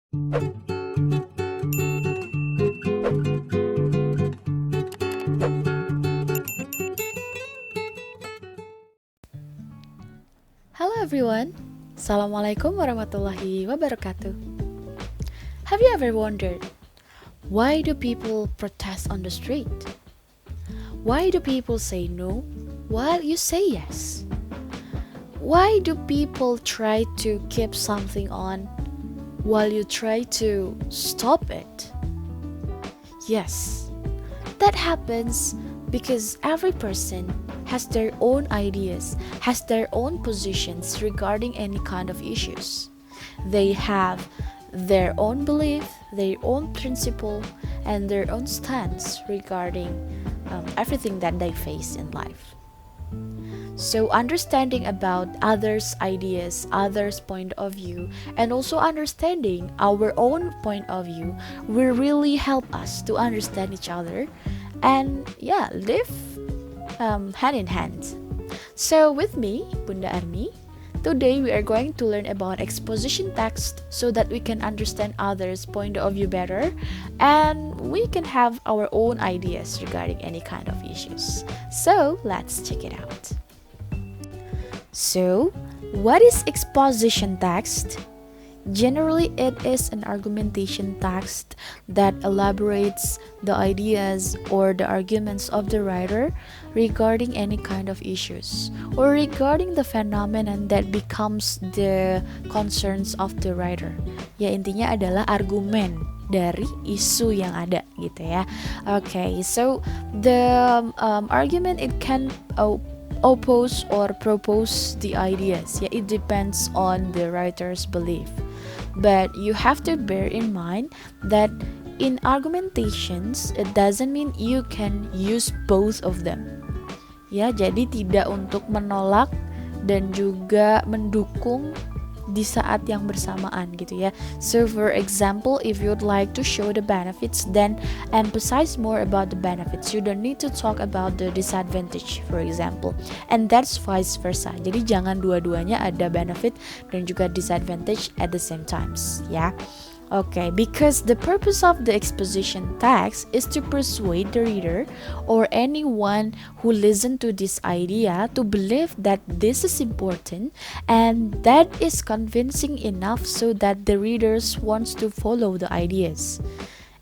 Hello everyone, Assalamualaikum warahmatullahi wabarakatuh. Have you ever wondered, why do people protest on the street? Why do people say no while you say yes? Why do people try to keep something on while you try to stop it? Yes, that happens because every person has their own ideas, has their own positions regarding any kind of issues. They have their own belief, their own principle, and their own stance regarding everything that they face in life. So understanding about others' ideas, others' point of view, and also understanding our own point of view will really help us to understand each other and live hand in hand. So with me, Bunda Army, today we are going to learn about exposition text so that we can understand others' point of view better and we can have our own ideas regarding any kind of issues. So let's check it out. So, what is exposition text? Generally, it is an argumentation text that elaborates the ideas or the arguments of the writer regarding any kind of issues or regarding the phenomenon that becomes the concerns of the writer. Ya, intinya adalah argumen dari isu yang ada gitu ya. Okay, so the argument it can oppose or propose the ideas. Yeah, it depends on the writer's belief. But you have to bear in mind that in argumentations, it doesn't mean you can use both of them. Ya, jadi tidak untuk menolak dan juga mendukung di saat yang bersamaan gitu ya. So for example, if you'd like to show the benefits, then emphasize more about the benefits. You don't need to talk about the disadvantage, for example. And that's vice versa. Jadi jangan dua-duanya ada benefit dan juga disadvantage at the same times, ya. Okay, because the purpose of the exposition text is to persuade the reader or anyone who listen to this idea to believe that this is important and that is convincing enough so that the readers wants to follow the ideas.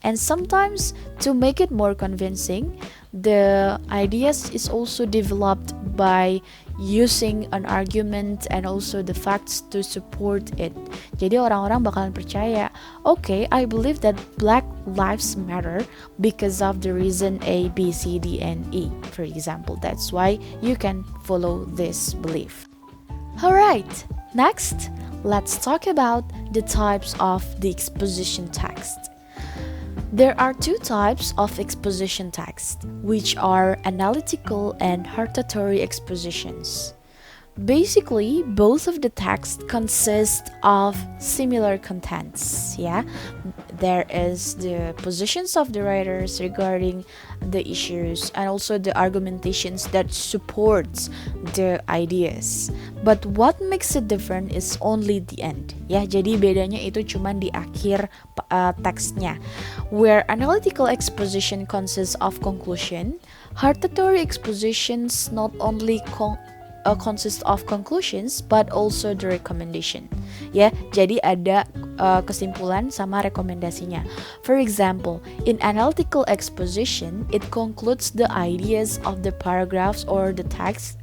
And sometimes to make it more convincing, the ideas is also developed by using an argument and also the facts to support it. Jadi orang-orang bakalan percaya, okay, I believe that Black Lives Matter because of the reason A, B, C, D, and E, for example. That's why you can follow this belief. Alright, next, let's talk about the types of the exposition text. There are two types of exposition text, which are analytical and hortatory expositions. Basically, both of the texts consist of similar contents, yeah? There is the positions of the writers regarding the issues and also the argumentations that supports the ideas. But what makes it different is only the end, ya. Jadi bedanya itu cuma di akhir teksnya. Where analytical exposition consists of conclusion, hortatory expositions not only consist of conclusions but also the recommendation. Ya, jadi ada kesimpulan sama rekomendasinya. For example, in analytical exposition, it concludes the ideas of the paragraphs or the text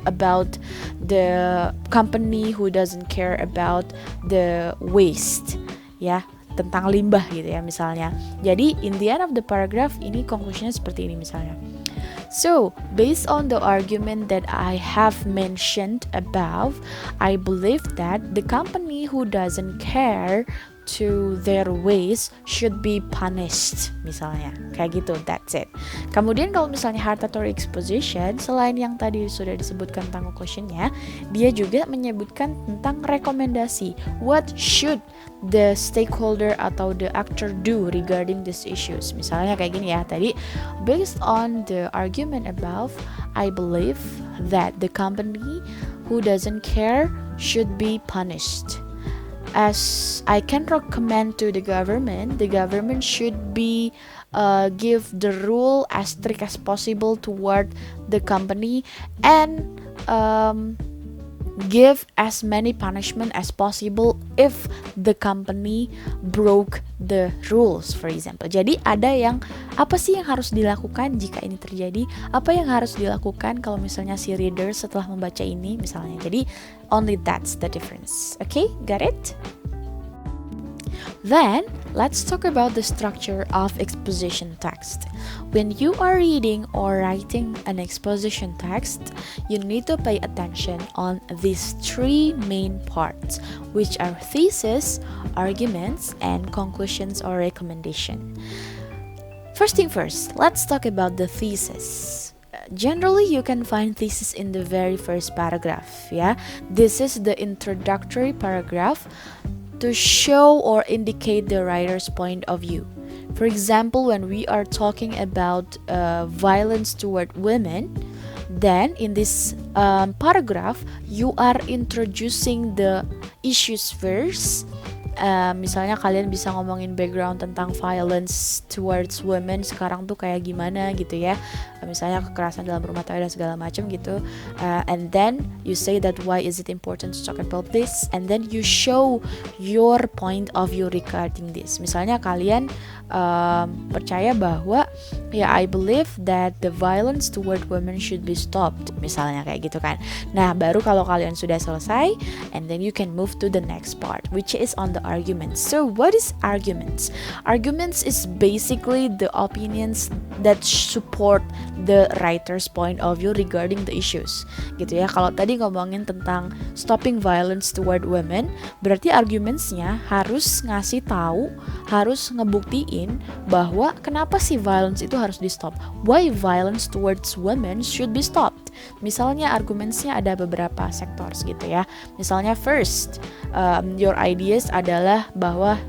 about the company who doesn't care about the waste. Ya, tentang limbah gitu ya misalnya. Jadi in the end of the paragraph ini conclusionnya seperti ini misalnya. So, based on the argument that I have mentioned above, I believe that the company who doesn't care to their waste should be punished, misalnya kayak gitu. That's it. Kemudian kalau misalnya hortatory exposition, selain yang tadi sudah disebutkan tentang conclusionnya, dia juga menyebutkan tentang rekomendasi. What should the stakeholder atau the actor do regarding these issues? Misalnya kayak gini ya tadi, based on the argument above, I believe that the company who doesn't care should be punished. as I can recommend to the government should be give the rule as strict as possible toward the company, and give as many punishment as possible if the company broke the rules, for example. Jadi ada yang apa sih yang harus dilakukan jika ini terjadi, apa yang harus dilakukan kalau misalnya si reader setelah membaca ini misalnya. Jadi only that's the difference. Okay, got it? Then, let's talk about the structure of exposition text. When you are reading or writing an exposition text, you need to pay attention on these three main parts, which are thesis, arguments, and conclusions or recommendation. First thing first, let's talk about the thesis. Generally, you can find thesis in the very first paragraph. Yeah, this is the introductory paragraph to show or indicate the writer's point of view. For example, when we are talking about violence toward women, then in this paragraph, you are introducing the issues first. Misalnya kalian bisa ngomongin background tentang violence towards women sekarang tuh kayak gimana gitu ya, misalnya kekerasan dalam rumah tangga dan segala macam gitu, and then you say that why is it important to talk about this, and then you show your point of view regarding this. Misalnya kalian percaya bahwa ya I believe that the violence toward women should be stopped, misalnya kayak gitu kan. Nah baru kalau kalian sudah selesai, and then you can move to the next part, which is on the arguments. So what is arguments? Arguments is basically the opinions that support the writer's point of view regarding the issues gitu ya. Kalau tadi ngomongin tentang stopping violence toward women, berarti argumentsnya harus ngasih tahu, harus ngebuktiin bahwa kenapa sih violence itu harus di stop, why violence towards women should be stopped. Misalnya argumentsnya ada beberapa sektor gitu ya. Misalnya first, your ideas adalah bahwa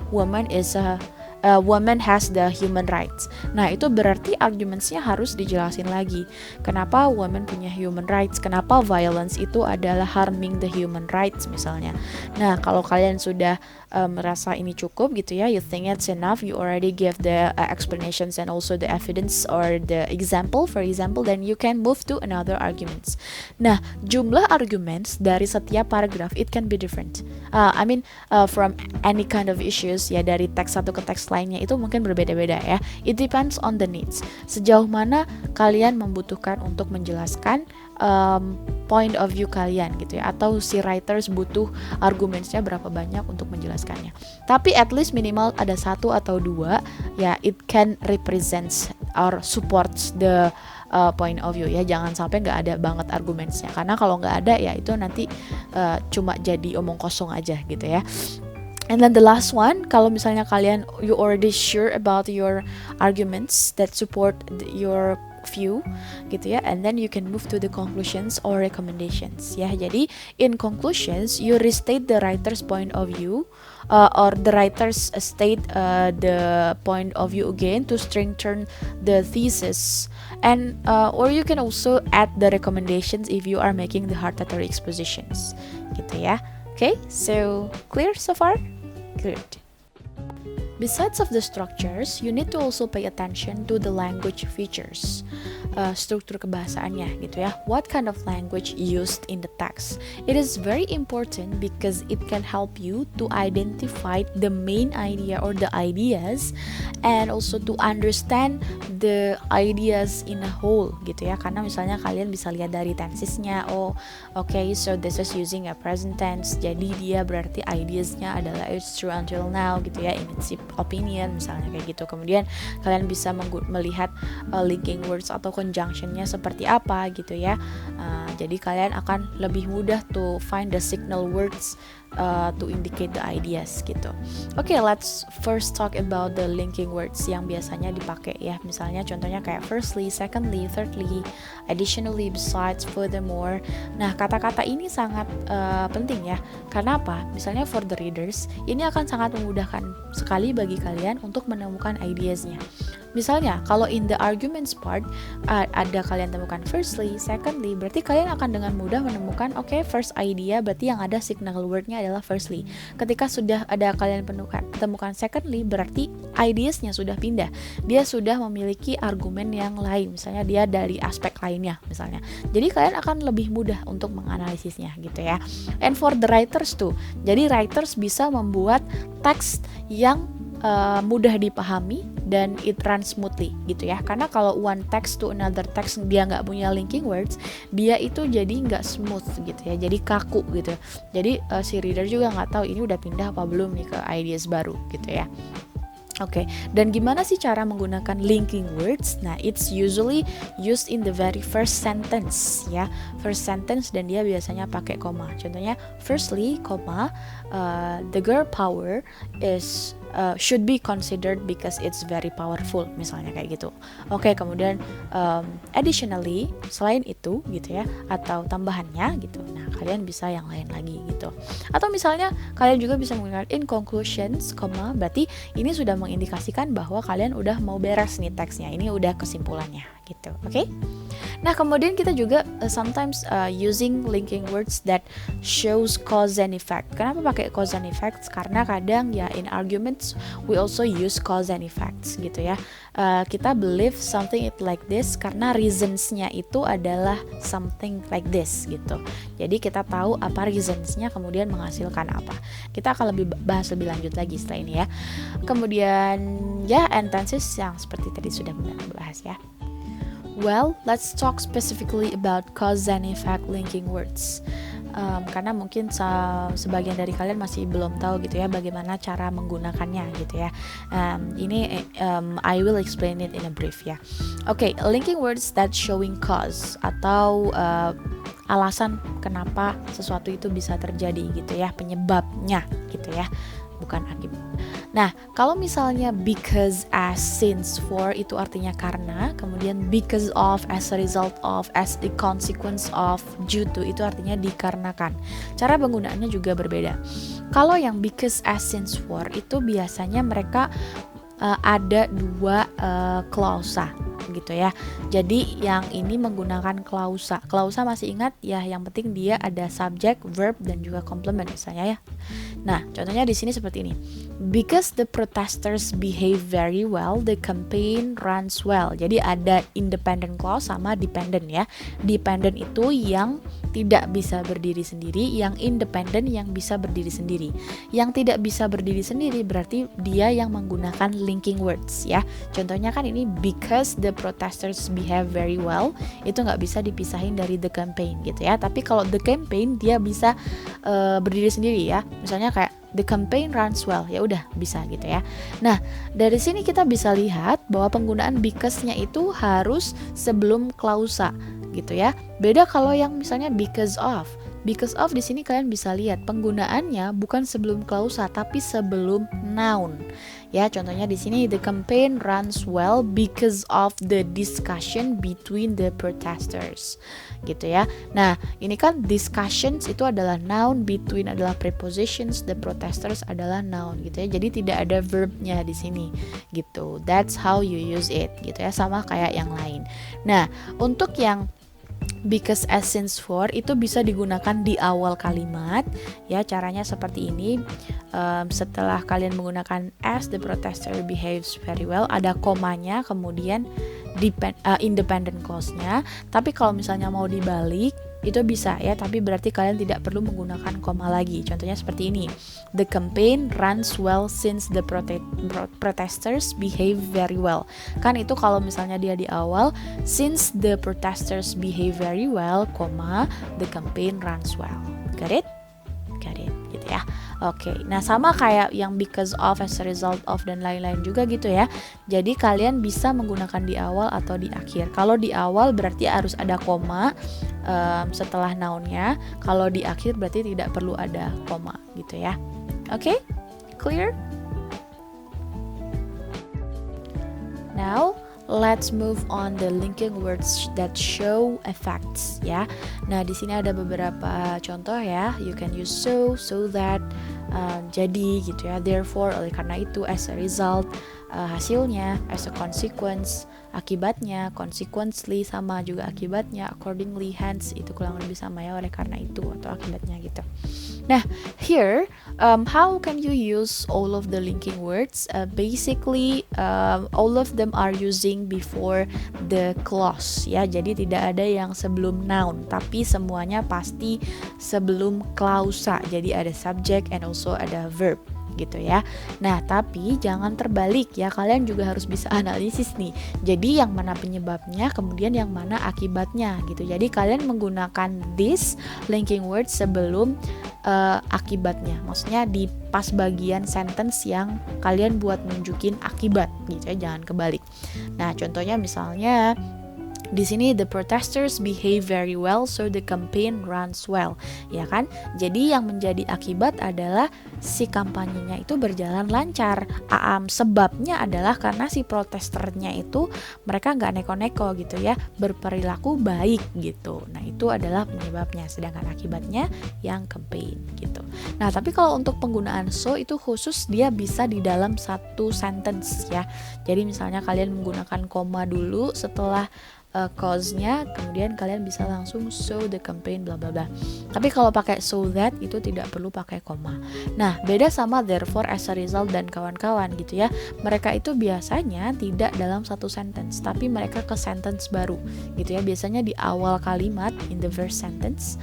woman has the human rights. Nah itu berarti argumentsnya harus dijelasin lagi. Kenapa woman punya human rights? Kenapa violence itu adalah harming the human rights misalnya. Nah kalau kalian sudah merasa ini cukup gitu ya, you think it's enough, you already give the explanations and also the evidence or the example, for example, then you can move to another arguments. Nah jumlah arguments dari setiap paragraph it can be different. From any kind of issues ya, dari teks satu ke teks lainnya itu mungkin berbeda-beda ya. It depends on the needs. Sejauh mana kalian membutuhkan untuk menjelaskan point of view kalian gitu ya, atau si writers butuh argumentsnya berapa banyak untuk menjelaskannya. Tapi at least minimal ada satu atau dua ya, it can represents or supports the point of view ya. Jangan sampai nggak ada banget argumentsnya, karena kalau nggak ada ya itu nanti cuma jadi omong kosong aja gitu ya. And then the last one, kalau misalnya kalian you already sure about your arguments that support your view gitu ya, and then you can move to the conclusions or recommendations ya. Jadi in conclusions you restate the writer's point of view, or the writers state the point of view again to strengthen the thesis, and or you can also add the recommendations if you are making the hard theory expositions gitu ya. Okay, so clear so far? Good. Besides of the structures, you need to also pay attention to the language features, struktur kebahasaannya gitu ya. What kind of language used in the text? It is very important because it can help you to identify the main idea or the ideas, and also to understand the ideas in a whole gitu ya. Karena misalnya kalian bisa lihat dari tensesnya, oh okay, so this is using a present tense, jadi dia berarti ideasnya adalah it's true until now gitu ya, in its opinion misalnya kayak gitu. Kemudian kalian bisa melihat linking words atau conjunctionnya seperti apa gitu ya. Jadi kalian akan lebih mudah to find the signal words to indicate the ideas gitu. Okay, let's first talk about the linking words yang biasanya dipakai ya. Misalnya contohnya kayak firstly, secondly, thirdly, additionally, besides, furthermore. Nah kata-kata ini sangat penting ya. Karena apa? Misalnya for the readers, ini akan sangat memudahkan sekali bagi kalian untuk menemukan ideasnya. Misalnya kalau in the arguments part ada kalian temukan firstly, secondly, berarti kalian akan dengan mudah menemukan okay, first idea berarti yang ada signal wordnya adalah firstly. Ketika sudah ada kalian temukan secondly, berarti ideasnya sudah pindah. Dia sudah memiliki argumen yang lain, misalnya dia dari aspek lainnya misalnya. Jadi kalian akan lebih mudah untuk menganalisisnya gitu ya. And for the writers too. Jadi writers bisa membuat teks yang mudah dipahami dan it runs smoothly gitu ya. Karena kalau one text to another text dia nggak punya linking words, dia itu jadi nggak smooth gitu ya, jadi kaku gitu. Jadi si reader juga nggak tahu ini udah pindah apa belum nih ke ideas baru gitu ya. Oke, dan gimana sih cara menggunakan linking words? Nah, it's usually used in the very first sentence ya, first sentence, dan dia biasanya pakai koma. Contohnya, firstly, the girl power is should be considered because it's very powerful, misalnya kayak gitu. Oke, kemudian additionally, selain itu gitu ya, atau tambahannya gitu. Nah, kalian bisa yang lain lagi gitu. Atau misalnya kalian juga bisa menggunakan in conclusions, berarti ini sudah mengindikasikan bahwa kalian udah mau beres nih teksnya. Ini udah kesimpulannya gitu. Oke? Nah, kemudian kita juga sometimes using linking words that shows cause and effect. Kenapa pakai cause and effects? Karena kadang ya in arguments we also use cause and effects gitu ya. Kita believe something it like this karena reasons-nya itu adalah something like this gitu. Jadi kita tahu apa reasons-nya kemudian menghasilkan apa. Kita akan bahas lebih lanjut lagi setelah ini ya. Kemudian ya and tenses yang seperti tadi sudah bahas ya. Well, let's talk specifically about cause and effect linking words. Karena mungkin sebagian dari kalian masih belum tahu gitu ya bagaimana cara menggunakannya gitu ya. I will explain it in a brief ya. Oke, linking words that showing cause atau alasan kenapa sesuatu itu bisa terjadi gitu ya, penyebabnya gitu ya, bukan akibat. Nah, kalau misalnya because, as, since, for itu artinya karena, kemudian because of, as a result of, as a consequence of, due to itu artinya dikarenakan. Cara penggunaannya juga berbeda. Kalau yang because, as, since, for itu biasanya mereka ada dua klausa gitu ya. Jadi yang ini menggunakan klausa. Klausa masih ingat ya, yang penting dia ada subject, verb, dan juga complement misalnya ya. Nah, contohnya di sini seperti ini. Because the protesters behave very well, the campaign runs well. Jadi ada independent clause sama dependent ya. Dependent itu yang tidak bisa berdiri sendiri, yang independent yang bisa berdiri sendiri. Yang tidak bisa berdiri sendiri berarti dia yang menggunakan linking words ya. Contohnya kan ini because the protesters behave very well, itu nggak bisa dipisahin dari the campaign gitu ya. Tapi kalau the campaign dia bisa berdiri sendiri ya. Misalnya kayak the campaign runs well, ya udah bisa gitu ya. Nah, dari sini kita bisa lihat bahwa penggunaan because-nya itu harus sebelum klausa gitu ya. Beda kalau yang misalnya because of. Because of di sini kalian bisa lihat penggunaannya bukan sebelum klausa tapi sebelum noun. Ya, contohnya di sini the campaign runs well because of the discussion between the protesters. Gitu ya. Nah, ini kan discussions itu adalah noun, between adalah prepositions, the protesters adalah noun gitu ya. Jadi tidak ada verbnya di sini gitu. That's how you use it gitu ya, sama kayak yang lain. Nah, untuk yang because, as, since, for itu bisa digunakan di awal kalimat ya. Caranya seperti ini. Setelah kalian menggunakan as, the protester behaves very well, ada komanya, kemudian independent clause-nya. Tapi kalau misalnya mau dibalik itu bisa ya, tapi berarti kalian tidak perlu menggunakan koma lagi. Contohnya seperti ini. The campaign runs well since the protesters behave very well. Kan itu kalau misalnya dia di awal, since the protesters behave very well, the campaign runs well. Got it? Got it gitu ya. Oke, nah sama kayak yang because of, as a result of, dan lain-lain juga gitu ya. Jadi kalian bisa menggunakan di awal atau di akhir. Kalau di awal berarti harus ada koma setelah nounnya. Kalau di akhir berarti tidak perlu ada koma gitu ya. Oke, clear? Now let's move on the linking words that show effects ya. Nah, di sini ada beberapa contoh ya. You can use so that, jadi gitu ya. Therefore, oleh karena itu, as a result, hasilnya, as a consequence, akibatnya, consequently sama juga akibatnya, accordingly, hence itu kurang lebih sama ya, oleh karena itu atau akibatnya gitu. Nah, here, how can you use all of the linking words? Basically, all of them are using before the clause, ya. Jadi tidak ada yang sebelum noun, tapi semuanya pasti sebelum klausa. Jadi ada subject and also ada verb, gitu ya. Nah, tapi jangan terbalik ya, kalian juga harus bisa analisis nih. Jadi yang mana penyebabnya, kemudian yang mana akibatnya gitu. Jadi kalian menggunakan this linking word sebelum akibatnya. Maksudnya di pas bagian sentence yang kalian buat nunjukin akibat gitu ya, jangan kebalik. Nah, contohnya misalnya di sini the protesters behave very well so the campaign runs well, ya kan? Jadi yang menjadi akibat adalah si kampanyenya itu berjalan lancar. Sebabnya adalah karena si protesternya itu mereka nggak neko-neko gitu ya, berperilaku baik gitu. Nah itu adalah penyebabnya, sedangkan akibatnya yang campaign gitu. Nah tapi kalau untuk penggunaan so itu khusus dia bisa di dalam satu sentence ya. Jadi misalnya kalian menggunakan koma dulu setelah cause-nya, kemudian kalian bisa langsung so the campaign bla bla bla. Tapi kalau pakai so that itu tidak perlu pakai koma. Nah, beda sama therefore, as a result dan kawan-kawan gitu ya. Mereka itu biasanya tidak dalam satu sentence, tapi mereka ke sentence baru gitu ya. Biasanya di awal kalimat in the first sentence,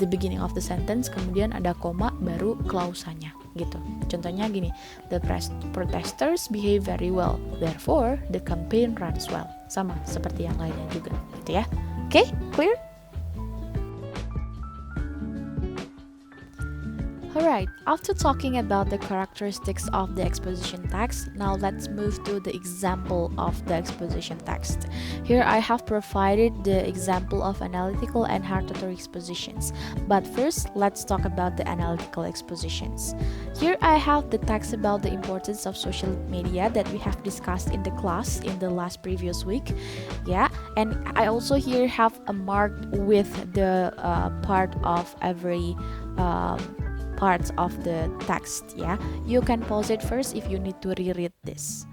the beginning of the sentence, kemudian ada koma baru klausanya gitu. Contohnya gini, the protesters behave very well, therefore the campaign runs well. Sama seperti yang lainnya juga gitu ya. Oke, clear? Alright, after talking about the characteristics of the exposition text, now let's move to the example of the exposition text. Here I have provided the example of analytical and hortatory expositions. But first, let's talk about the analytical expositions. Here I have the text about the importance of social media that we have discussed in the class in the last previous week. Yeah, and I also here have a mark with the part of every parts of the text ya. You can pause it first if you need to reread this.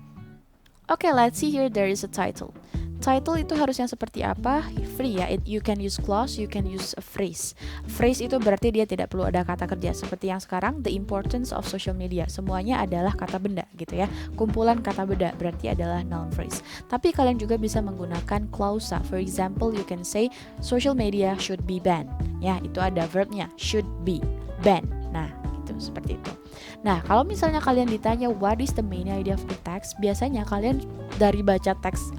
Okay, let's see here there is a title. Title itu harusnya seperti apa? Free ya. You can use clause, you can use a phrase. Phrase itu berarti dia tidak perlu ada kata kerja seperti yang sekarang the importance of social media. Semuanya adalah kata benda gitu ya. Kumpulan kata benda berarti adalah noun phrase. Tapi kalian juga bisa menggunakan clausa. For example, you can say social media should be banned. Ya, itu ada verbnya should be banned. Nah, gitu seperti itu. Nah, kalau misalnya kalian ditanya what is the main idea of the text, biasanya kalian dari baca teks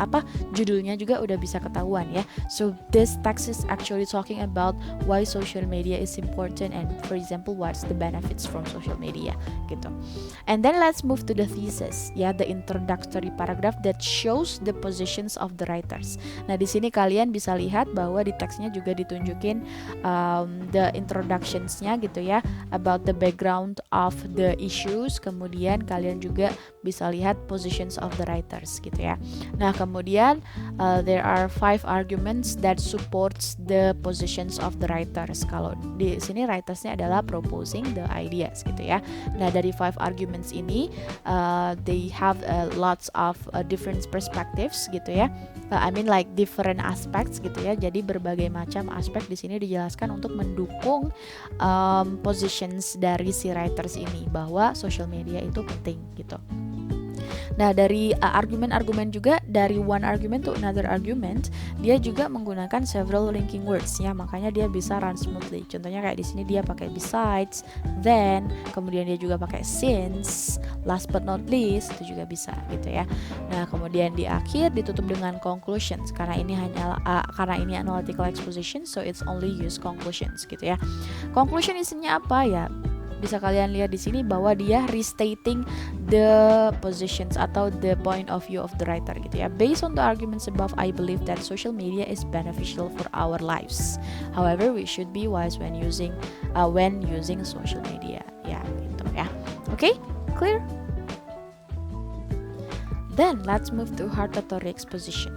judulnya juga udah bisa ketahuan ya. So this text is actually talking about why social media is important and for example what's the benefits from social media gitu. And then let's move to the thesis ya, the introductory paragraph that shows the positions of the writers. Nah, di sini kalian bisa lihat bahwa di teksnya juga ditunjukin the introductions-nya gitu ya, about the background of the issues, kemudian kalian juga bisa lihat positions of the writers gitu ya. Nah, kemudian there are 5 arguments that supports the positions of the writers. Kalau di sini writersnya adalah proposing the ideas gitu ya. Nah, dari 5 arguments ini they have lots of different perspectives gitu ya. I mean like different aspects gitu ya. Jadi berbagai macam aspek di sini dijelaskan untuk mendukung positions dari si writers ini bahwa social media itu penting gitu. Nah, dari argumen-argumen juga, dari one argument to another argument, dia juga menggunakan several linking words ya, makanya dia bisa run smoothly. Contohnya kayak di sini dia pakai besides, then, kemudian dia juga pakai since, last but not least, itu juga bisa gitu ya. Nah, kemudian di akhir ditutup dengan conclusions karena ini analytical exposition, so it's only use conclusions gitu ya. Conclusion isinya apa ya? Bisa kalian lihat di sini bahwa dia restating the positions atau the point of view of the writer gitu ya. Based on the arguments above, I believe that social media is beneficial for our lives. However, we should be wise when using social media. Ya, gitu ya. Okay, clear? Then let's move to hortatory exposition.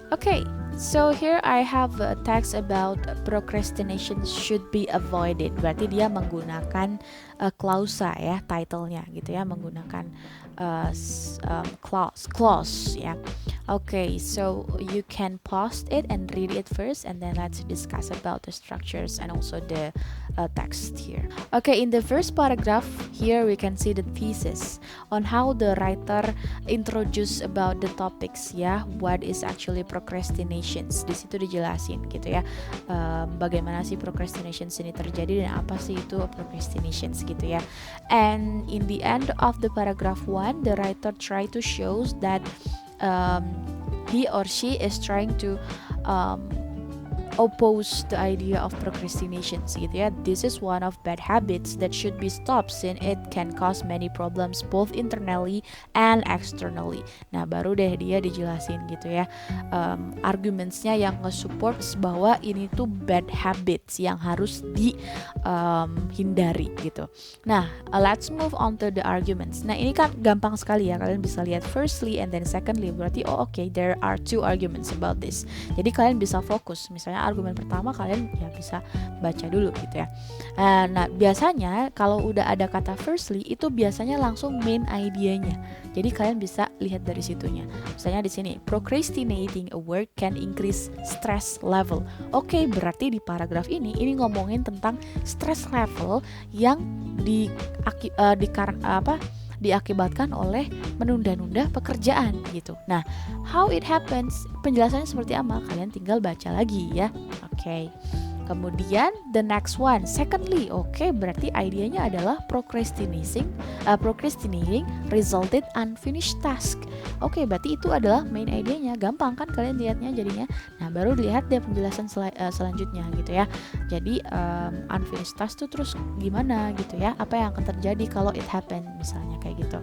Okay, so here I have a text about procrastination should be avoided. Berarti dia menggunakan klausa ya, title-nya gitu ya, menggunakan clause ya. Okay, so you can pause it and read it first, and then let's discuss about the structures and also the text here. Okay, in the first paragraph here we can see the thesis on how the writer introduce about the topics ya, what is actually procrastinations. Di situ dijelasin gitu ya, bagaimana sih procrastinations ini terjadi dan apa sih itu procrastinations gitu ya. And in the end of the paragraph 1, the writer try to shows that he or she is trying to oppose the idea of procrastination gitu ya. This is one of bad habits that should be stopped since it can cause many problems both internally and externally. Nah baru deh dia dijelasin gitu ya, argumentsnya yang nge-support bahwa ini tuh bad habits yang harus dihindari gitu. Nah let's move on to the arguments. Nah ini kan gampang sekali ya, kalian bisa lihat firstly and then secondly, berarti okay, there are 2 arguments about this. Jadi kalian bisa fokus, misalnya argumen pertama kalian ya bisa baca dulu gitu ya. Nah biasanya kalau udah ada kata firstly itu biasanya langsung main idenya. Jadi kalian bisa lihat dari situnya. Misalnya di sini procrastinating a work can increase stress level. Oke, berarti di paragraf ini ngomongin tentang stress level yang diakibatkan oleh menunda-nunda pekerjaan gitu. Nah, how it happens, penjelasannya seperti apa? Kalian tinggal baca lagi ya. Oke. Kemudian the next one, secondly, berarti idenya adalah procrastinating resulted unfinished task. Berarti itu adalah main idenya, gampang kan kalian lihatnya jadinya. Nah baru dilihat deh penjelasan selanjutnya gitu ya. Jadi unfinished task tuh terus gimana gitu ya, apa yang akan terjadi kalau it happen misalnya kayak gitu.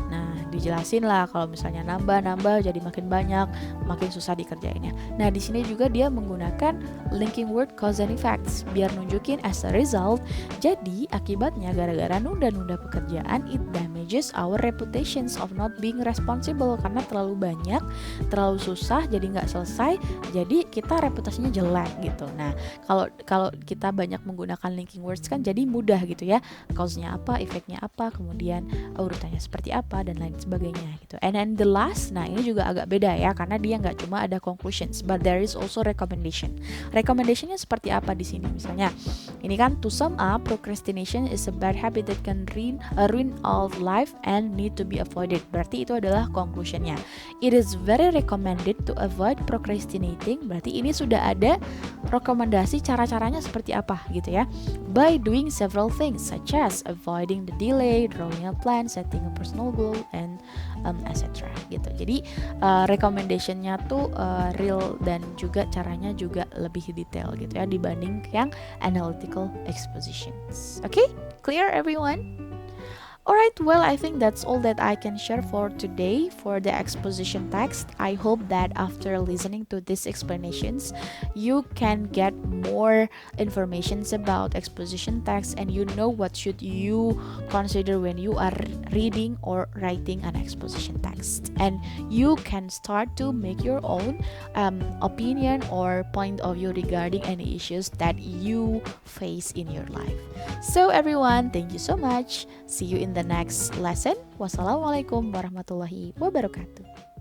Nah dijelasin lah kalau misalnya nambah jadi makin banyak, makin susah dikerjainnya. Nah di sini juga dia menggunakan linking word cause and effects biar nunjukin as a result. Jadi akibatnya gara-gara nunda-nunda pekerjaan, it damages our reputations of not being responsible, karena terlalu banyak, terlalu susah, jadi nggak selesai, jadi kita reputasinya jelek gitu. Nah kalau kita banyak menggunakan linking words kan jadi mudah gitu ya, cause-nya apa, efeknya apa, kemudian urutannya seperti apa dan lain sebagainya gitu. And then the last, nah ini juga agak beda ya, karena dia nggak cuma ada conclusions, but there is also recommendation. Recommendationnya seperti apa di sini? Misalnya, ini kan to sum up, procrastination is a bad habit that can ruin all life and need to be avoided. Berarti itu adalah conclusionnya. It is very recommended to avoid procrastinating. Berarti ini sudah ada rekomendasi cara-caranya seperti apa gitu ya. By doing several things such as avoiding the delay, drawing a plan, setting a personal goal, and etc. gitu. Jadi recommendationnya tuh real dan juga caranya juga lebih detail gitu ya dibanding yang analytical expositions. Okay, clear everyone? Alright, well, I think that's all that I can share for today for the exposition text. I hope that after listening to these explanations, you can get more informations about exposition text and you know what should you consider when you are reading or writing an exposition text. And you can start to make your own opinion or point of view regarding any issues that you face in your life. So everyone, thank you so much. See you in the next lesson. Wassalamualaikum warahmatullahi wabarakatuh.